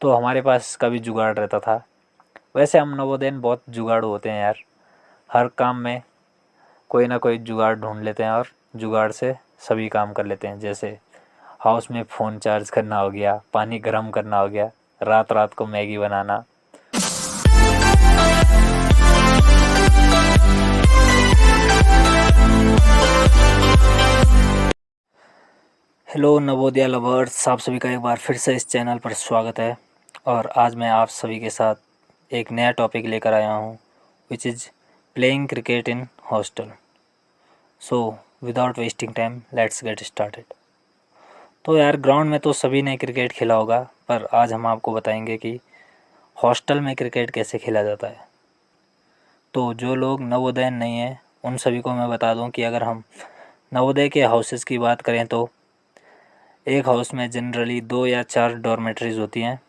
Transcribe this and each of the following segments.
तो हमारे पास इसका भी जुगाड़ रहता था। वैसे हम नवोदय में बहुत जुगाड़ होते हैं यार, हर काम में कोई ना कोई जुगाड़ ढूंढ लेते हैं और जुगाड़ से सभी काम कर लेते हैं। जैसे हाउस में फ़ोन चार्ज करना हो गया, पानी गर्म करना हो गया, रात रात को मैगी बनाना। हेलो नवोदय लवर्स, आप सभी का एक बार फिर से इस चैनल पर स्वागत है। और आज मैं आप सभी के साथ एक नया टॉपिक लेकर आया हूँ, which is playing cricket in hostel. So without wasting time let's get started. तो यार, ग्राउंड में तो सभी ने क्रिकेट खेला होगा, पर आज हम आपको बताएंगे कि हॉस्टल में क्रिकेट कैसे खेला जाता है। तो जो लोग नवोदय नहीं हैं उन सभी को मैं बता दूं कि अगर हम नवोदय के हाउसेस की बात करें तो एक हाउस में जनरली 2 या 4 डॉर्मेटरीज़ होती हैं।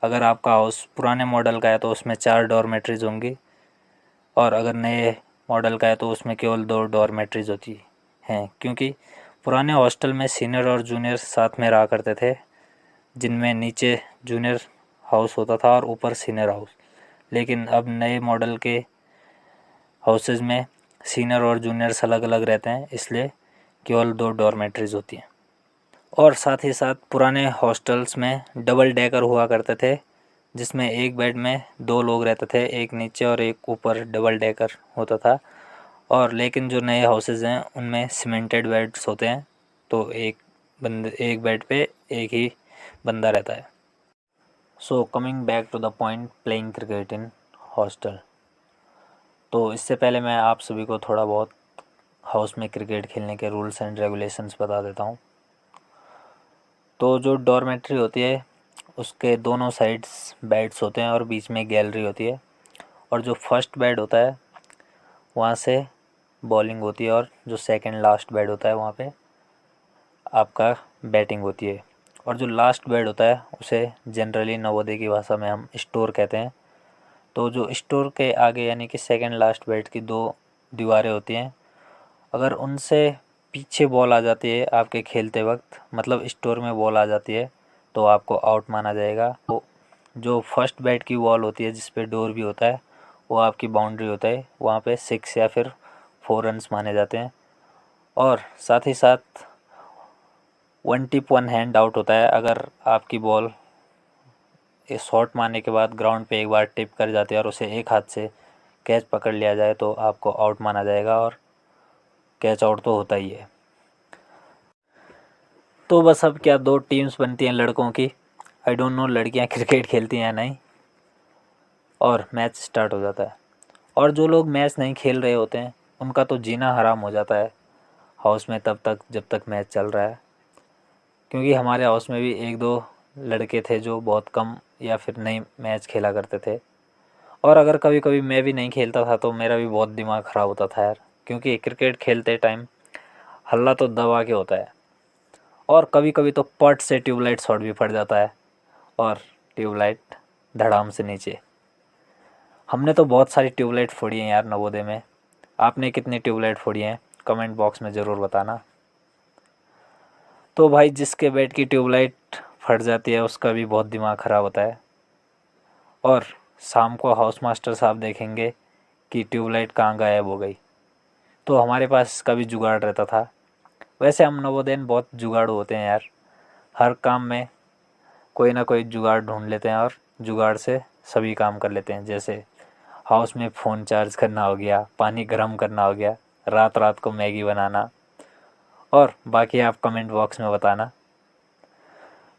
अगर आपका हाउस पुराने मॉडल का है तो उसमें 4 डॉर्मेटरीज़ होंगी, और अगर नए मॉडल का है तो उसमें केवल 2 डॉर्मेटरीज़ होती हैं। क्योंकि पुराने हॉस्टल में सीनियर और जूनियर साथ में रहा करते थे, जिनमें नीचे जूनियर हाउस होता था और ऊपर सीनियर हाउस। लेकिन अब नए मॉडल के हाउसेज में सीनियर और जूनियर्स अलग अलग रहते हैं, इसलिए केवल 2 डॉर्मेटरीज़ होती हैं। और साथ ही साथ पुराने हॉस्टल्स में डबल डेकर हुआ करते थे, जिसमें एक बेड में 2 लोग रहते थे, एक नीचे और एक ऊपर डबल डेकर होता था। और लेकिन जो नए हाउसेज हैं उनमें सीमेंटेड बेड्स होते हैं, तो एक बेड पे एक ही बंदा रहता है। So coming back to the point, playing cricket in hostel. तो इससे पहले मैं आप सभी को थोड़ा बहुत हाउस में क्रिकेट खेलने के रूल्स एंड रेगुलेशंस बता देता हूँ। तो जो डॉर्मेट्री होती है उसके दोनों साइड्स बेड्स होते हैं और बीच में गैलरी होती है। और जो फर्स्ट बेड होता है वहाँ से बॉलिंग होती है, और जो सेकंड लास्ट बेड होता है वहाँ पे आपका बैटिंग होती है। और जो लास्ट बेड होता है उसे जनरली नवोदय की भाषा में हम स्टोर कहते हैं। तो जो स्टोर के आगे यानी कि सेकंड लास्ट बेड की 2 दीवारें होती हैं, अगर उनसे पीछे बॉल आ जाती है आपके खेलते वक्त, मतलब स्टोर में बॉल आ जाती है, तो आपको आउट माना जाएगा। तो जो फर्स्ट बैट की बॉल होती है जिस पे डोर भी होता है वो आपकी बाउंड्री होता है, वहाँ पे 6 या फिर 4 रन्स माने जाते हैं। और साथ ही साथ 1 टिप 1 हैंड आउट होता है। अगर आपकी बॉल ये शॉट मारने के बाद ग्राउंड पे एक बार टिप कर जाती है और उसे एक हाथ से कैच पकड़ लिया जाए तो आपको आउट माना जाएगा, और कैच आउट तो होता ही है। तो बस अब क्या 2 टीम्स बनती हैं लड़कों की, आई डोंट नो लड़कियां क्रिकेट खेलती हैं या नहीं, और मैच स्टार्ट हो जाता है। और जो लोग मैच नहीं खेल रहे होते हैं उनका तो जीना हराम हो जाता है हाउस में तब तक जब तक मैच चल रहा है। क्योंकि हमारे हाउस में भी 1-2 लड़के थे जो बहुत कम या फिर नहीं मैच खेला करते थे। और अगर कभी कभी मैं भी नहीं खेलता था तो मेरा भी बहुत दिमाग ख़राब होता था यार, क्योंकि क्रिकेट खेलते टाइम हल्ला तो दबा के होता है, और कभी कभी तो पट से ट्यूबलाइट शॉट भी फट जाता है और ट्यूबलाइट धड़ाम से नीचे। हमने तो बहुत सारी ट्यूबलाइट फोड़ी हैं यार नवोदय में। आपने कितनी ट्यूबलाइट फोड़ी हैं कमेंट बॉक्स में ज़रूर बताना। तो भाई, जिसके बेड की ट्यूबलाइट फट जाती है उसका भी बहुत दिमाग ख़राब होता है। और शाम को हाउस मास्टर साहब देखेंगे कि ट्यूबलाइट कहाँ गायब हो गई। तो हमारे पास इसका भी जुगाड़ रहता था। वैसे हम नवोदय में बहुत जुगाड़ होते हैं यार, हर काम में कोई ना कोई जुगाड़ ढूंढ लेते हैं और जुगाड़ से सभी काम कर लेते हैं। जैसे हाउस में फ़ोन चार्ज करना हो गया, पानी गर्म करना हो गया, रात रात को मैगी बनाना, और बाकी आप कमेंट बॉक्स में बताना।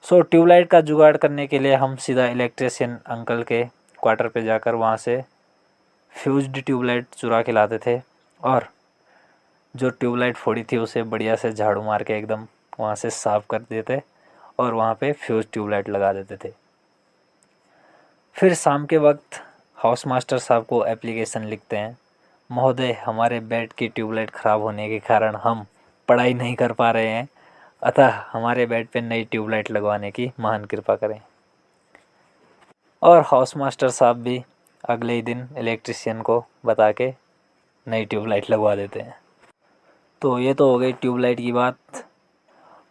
सो ट्यूबलाइट का जुगाड़ करने के लिए हम सीधा इलेक्ट्रिशियन अंकल के क्वार्टर पे जाकर वहाँ से फ्यूज्ड ट्यूबलाइट चुरा के लाते थे, और जो ट्यूबलाइट फोड़ी थी उसे बढ़िया से झाड़ू मार के एकदम वहाँ से साफ़ कर देते और वहाँ पे फ्यूज ट्यूबलाइट लगा देते थे। फिर शाम के वक्त हाउस मास्टर साहब को एप्लीकेशन लिखते हैं, महोदय हमारे बेड की ट्यूबलाइट ख़राब होने के कारण हम पढ़ाई नहीं कर पा रहे हैं, अतः हमारे बेड पे नई ट्यूबलाइट लगवाने की महान कृपा करें। और हाउस मास्टर साहब भी अगले ही दिन इलेक्ट्रिशियन को बता के नई ट्यूबलाइट लगवा देते हैं। तो ये तो हो गई ट्यूबलाइट की बात।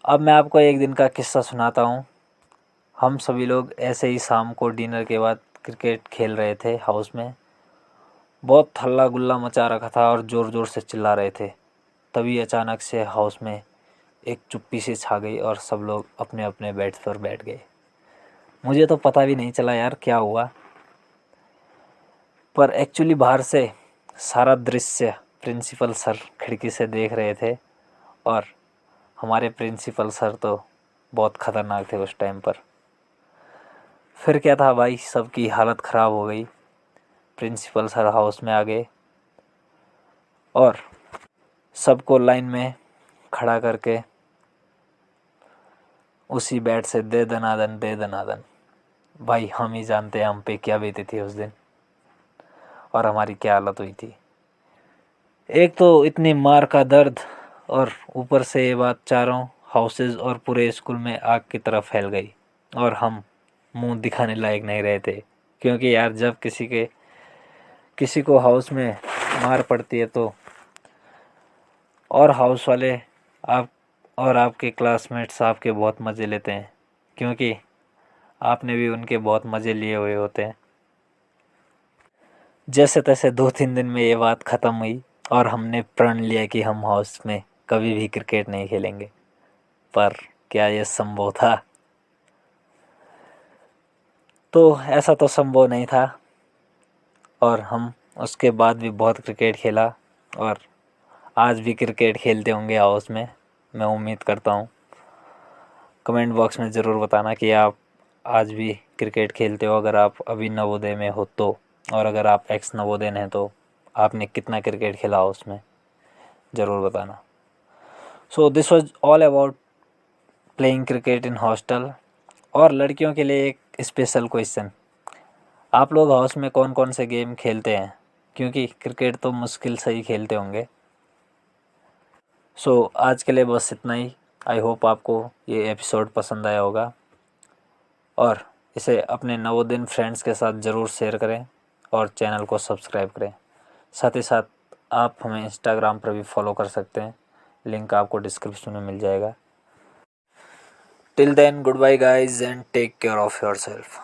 अब मैं आपको एक दिन का किस्सा सुनाता हूँ हम सभी लोग ऐसे ही शाम को डिनर के बाद क्रिकेट खेल रहे थे हाउस में। बहुत हल्ला गुल्ला मचा रखा था और ज़ोर ज़ोर से चिल्ला रहे थे। तभी अचानक से हाउस में एक चुप्पी सी छा गई और सब लोग अपने अपने बेड्स पर बैठ गए। मुझे तो पता भी नहीं चला यार क्या हुआ, पर एक्चुअली बाहर से सारा दृश्य प्रिंसिपल सर खिड़की से देख रहे थे। और हमारे प्रिंसिपल सर तो बहुत ख़तरनाक थे उस टाइम पर। फिर क्या था भाई, सबकी हालत ख़राब हो गई। प्रिंसिपल सर हाउस में आ गए और सबको लाइन में खड़ा करके उसी बैट से दे दनादन दे दनादन। भाई हम ही जानते हैं हम पे क्या बीती थी उस दिन और हमारी क्या हालत हुई थी। एक तो इतनी मार का दर्द और ऊपर से ये बात चारों हाउसेस और पूरे स्कूल में आग की तरह फैल गई और हम मुंह दिखाने लायक नहीं रहे थे। क्योंकि यार जब किसी को हाउस में मार पड़ती है तो और हाउस वाले आप और आपके क्लासमेट्स आपके बहुत मज़े लेते हैं, क्योंकि आपने भी उनके बहुत मज़े लिए हुए होते हैं। जैसे तैसे 2-3 दिन में ये बात ख़त्म हुई और हमने प्रण लिया कि हम हाउस में कभी भी क्रिकेट नहीं खेलेंगे। पर क्या ये संभव था? तो ऐसा तो संभव नहीं था और हम उसके बाद भी बहुत क्रिकेट खेला और आज भी क्रिकेट खेलते होंगे हाउस में, मैं उम्मीद करता हूँ। कमेंट बॉक्स में ज़रूर बताना कि आप आज भी क्रिकेट खेलते हो, अगर आप अभी नवोदय में हो तो। और अगर आप एक्स नवोदयन हैं तो आपने कितना क्रिकेट खेला उसमें, ज़रूर बताना। So this was all about playing cricket in hostel. और लड़कियों के लिए एक स्पेशल क्वेश्चन, आप लोग हाउस में कौन कौन से गेम खेलते हैं? क्योंकि क्रिकेट तो मुश्किल से ही खेलते होंगे। सो आज के लिए बस इतना ही। आई होप आपको ये एपिसोड पसंद आया होगा और इसे अपने नवोदिन फ्रेंड्स के साथ ज़रूर शेयर करें और चैनल को सब्सक्राइब करें। साथ ही साथ आप हमें इंस्टाग्राम पर भी फॉलो कर सकते हैं, लिंक आपको डिस्क्रिप्शन में मिल जाएगा। Till then good bye guys and take care of yourself.